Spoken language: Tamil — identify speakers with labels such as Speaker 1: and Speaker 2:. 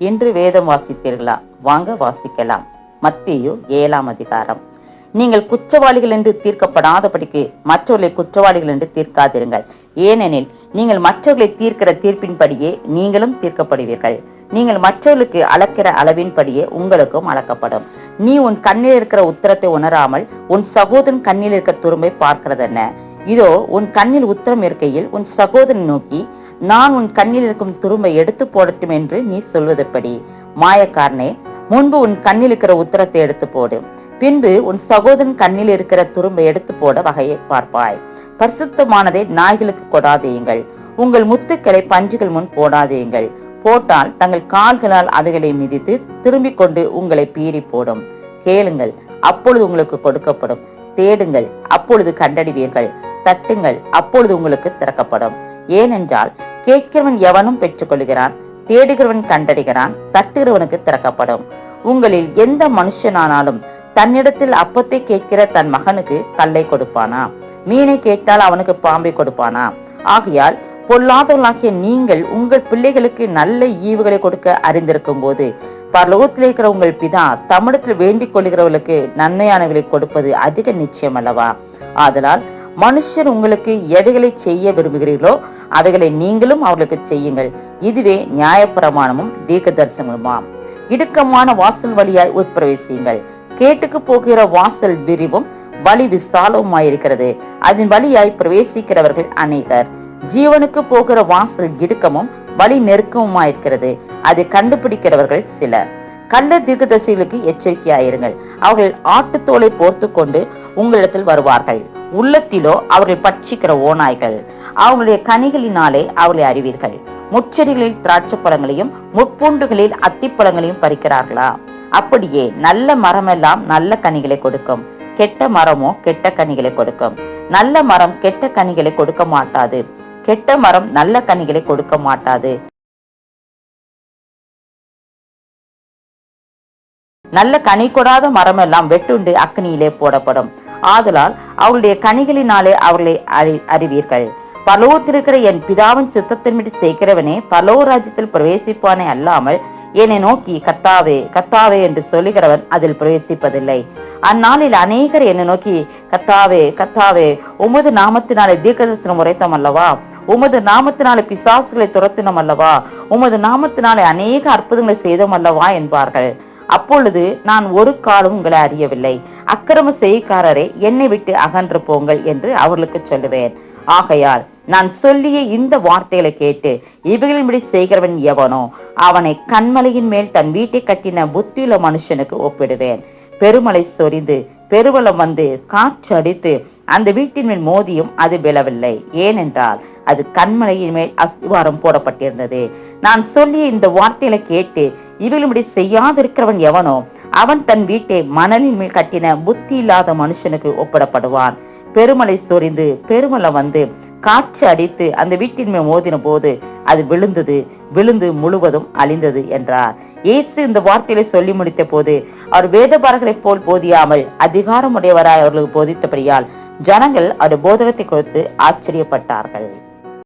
Speaker 1: இன்று வேதம் வாசித்தீர்களா? வாங்க வாசிக்கலாம். மத்தேயு 7ஆம் அதிகாரம். நீங்கள் குற்றவாளிகள் என்று தீர்க்கப்படாதபடிக்கு மற்றவர்களை குற்றவாளிகள் என்று தீர்க்காதிருங்கள். ஏனெனில் நீங்கள் மற்றவர்களை தீர்க்கிற தீர்ப்பின்படியே நீங்களும் தீர்க்கப்படுவீர்கள். நீங்கள் மற்றவர்களுக்கு அளக்கிற அளவின்படியே உங்களுக்கும் அளக்கப்படும். நீ உன் கண்ணில் இருக்கிற உத்தரத்தை உணராமல் உன் சகோதரன் கண்ணில் இருக்கிற துரும்பை பார்க்கிறதென்ன? இதோ உன் கண்ணில் உத்தரம் இருக்கையில் உன் சகோதரன் நோக்கி, நான் உன் கண்ணில் இருக்கும் துரும்பை எடுத்து போடட்டும் என்று நீ சொல்வதெப்படி? மாயக்காரனே, முன்பு உன் கண்ணில் இருக்கிற உத்தரத்தை எடுத்து போடு, பின்பு உன் சகோதரன் கண்ணில் இருக்கிற துரும்பை எடுத்து போட வகையை பார்ப்பாய். பரிசுத்தமானதை நாய்களுக்கு கொடாதேயுங்கள். உங்கள் முத்துக்களை பஞ்சுகள் முன் போடாதேயுங்கள். போட்டால் தங்கள் கால்களால் அவைகளை மிதித்து திரும்பிக் கொண்டு உங்களை பீறி போடும். கேளுங்கள், அப்பொழுது உங்களுக்கு கொடுக்கப்படும். தேடுங்கள், அப்பொழுது கண்டறிவீர்கள். தட்டுங்கள், அப்பொழுது உங்களுக்கு திறக்கப்படும். ஏனென்றால் கேட்கிறவன் எவனும் பெற்றுக்கொள்கிறான், தேடுகிறவன் கண்டறிகிறான், தட்டுகிறவனுக்கு திறக்கப்படும். உங்களில் எந்த மனுஷனானாலும் தன்னிடத்தில் அப்பத்தை கேட்கிற தன் மகனுக்கு கல்லை கொடுப்பானா? மீனை கேட்டால் அவனுக்கு பாம்பை கொடுப்பானா? ஆகையால் பொல்லாதவர்களாகிய நீங்கள் உங்கள் பிள்ளைகளுக்கு நல்ல ஈவுகளை கொடுக்க அறிந்திருக்கும் போது பரலோகத்தில் இருக்கிற உங்கள் பிதா தம்மிடத்தில் வேண்டிக் கொள்கிறவர்களுக்கு நன்மையானவர்களை கொடுப்பது அதிக நிச்சயம் அல்லவா? ஆதலால் மனுஷர் உங்களுக்கு எவைகளை செய்ய விரும்புகிறீர்களோ அவைகளை நீங்களும் அவர்களுக்கு செய்யுங்கள். இதுவே நியாயப்பிரமாணமும் தீர்க்க தரிசனமுமாம். இடுக்கமான வாசல் வழியாய் உட்பிரவேசியுங்கள். கேட்டுக்கு போகிற வாசல் விரிவும் வழி விசாலவுமாயிருக்கிறது, அதன் வழியாய் பிரவேசிக்கிறவர்கள் அநேகர். ஜீவனுக்கு போகிற வாசல் இடுக்கமும் வழி நெருக்கமுமாயிருக்கிறது, அதை கண்டுபிடிக்கிறவர்கள் சிலர். கள்ள தீர்க்கதரிசிகளுக்கு எச்சரிக்கையாயிருங்கள். அவர்கள் ஆட்டுத்தோலை போர்த்து கொண்டு உங்களிடத்தில் வருவார்கள், உள்ளத்திலோ அவர்கள் பட்சிக்கிற ஓநாய்கள். அவர்களுடைய கனிகளினாலே அவர்களை அறிவீர்கள். முச்செடிகளில் திராட்சை பழங்களையும் முட்பூண்டுகளில் அத்திப்பழங்களையும் பறிக்கிறார்களா? அப்படியே நல்ல மரமெல்லாம் நல்ல கனிகளை கொடுக்கும், கெட்ட மரமோ கெட்ட கனிகளை கொடுக்கும். நல்ல மரம் கெட்ட கனிகளை கொடுக்க மாட்டாது, கெட்ட மரம் நல்ல கனிகளை கொடுக்க மாட்டாது. நல்ல கனி கொடாத மரமெல்லாம் வெட்டுண்டு அக்னியிலே போடப்படும். ஆதலால் அவருடைய கனிகளினாலே அவர்களை அறிவீர்கள். பரலோகத்திலிருக்கிற என் பிதாவின் சித்தத்தின்படி செய்கிறவனே பரலோக ராஜ்யத்தில் பிரவேசிப்பானே அல்லாமல் என்னை நோக்கி கர்த்தாவே கர்த்தாவே என்று சொல்லுகிறவன் அதில் பிரவேசிப்பதில்லை. அந்நாளில் அநேகர் என்னை நோக்கி, கர்த்தாவே கர்த்தாவே, உமது நாமத்தினாலே தீர்க்கதரிசனம் உரைத்தோம் அல்லவா? உமது நாமத்தினாலே பிசாசுகளை துரத்தினோம் அல்லவா? உமது நாமத்தினாலே அநேக அற்புதங்களை செய்தோம் அல்லவா என்பார்கள். அப்பொழுது நான் ஒரு காலம் உங்களை அறியவில்லை, அக்கிரம செய்காரரே, என்னை விட்டு அகன்று போங்கள் என்று அவர்களுக்கு சொல்லுவேன். ஆகையால் நான் சொல்லிய இந்த வார்த்தைகளை கேட்டு இவைகளின்படி செய்கிறவன் எவனோ அவனை கண்மலையின் மேல் தன் வீட்டை கட்டின புத்தியுள்ள மனுஷனுக்கு ஒப்பிடுவேன். பெருமலை சொரிந்து பெருவளம் வந்து காற்று அடித்து அந்த வீட்டின் மேல் மோதியும் அது விழவில்லை, ஏனென்றால் அது கண்மலையின் மேல் அஸ்திவாரம் போடப்பட்டிருந்தது. நான் சொல்லிய இந்த வார்த்தைகளை கேட்டு இவளும்படி செய்யாதிருக்கிறவன் எவனோ அவன் தன் வீட்டை மணலின் மேல் கட்டின புத்தி இல்லாத மனுஷனுக்கு ஒப்பிடப்படுவான். பெருமலை சொரிந்து பெருமளம் வந்து காற்று அடித்து அந்த வீட்டின் மேல் மோதின போது அது விழுந்து முழுவதும் அழிந்தது என்றார். இயேசு இந்த வார்த்தைகளை சொல்லி முடித்த போது அவர் வேதபாரகரை போல் போதியாமல் அதிகாரமுடையவராய் அவர்களுக்கு போதித்தபடியால் ஜனங்கள் அவர் போதகத்தை குறித்து ஆச்சரியப்பட்டார்கள்.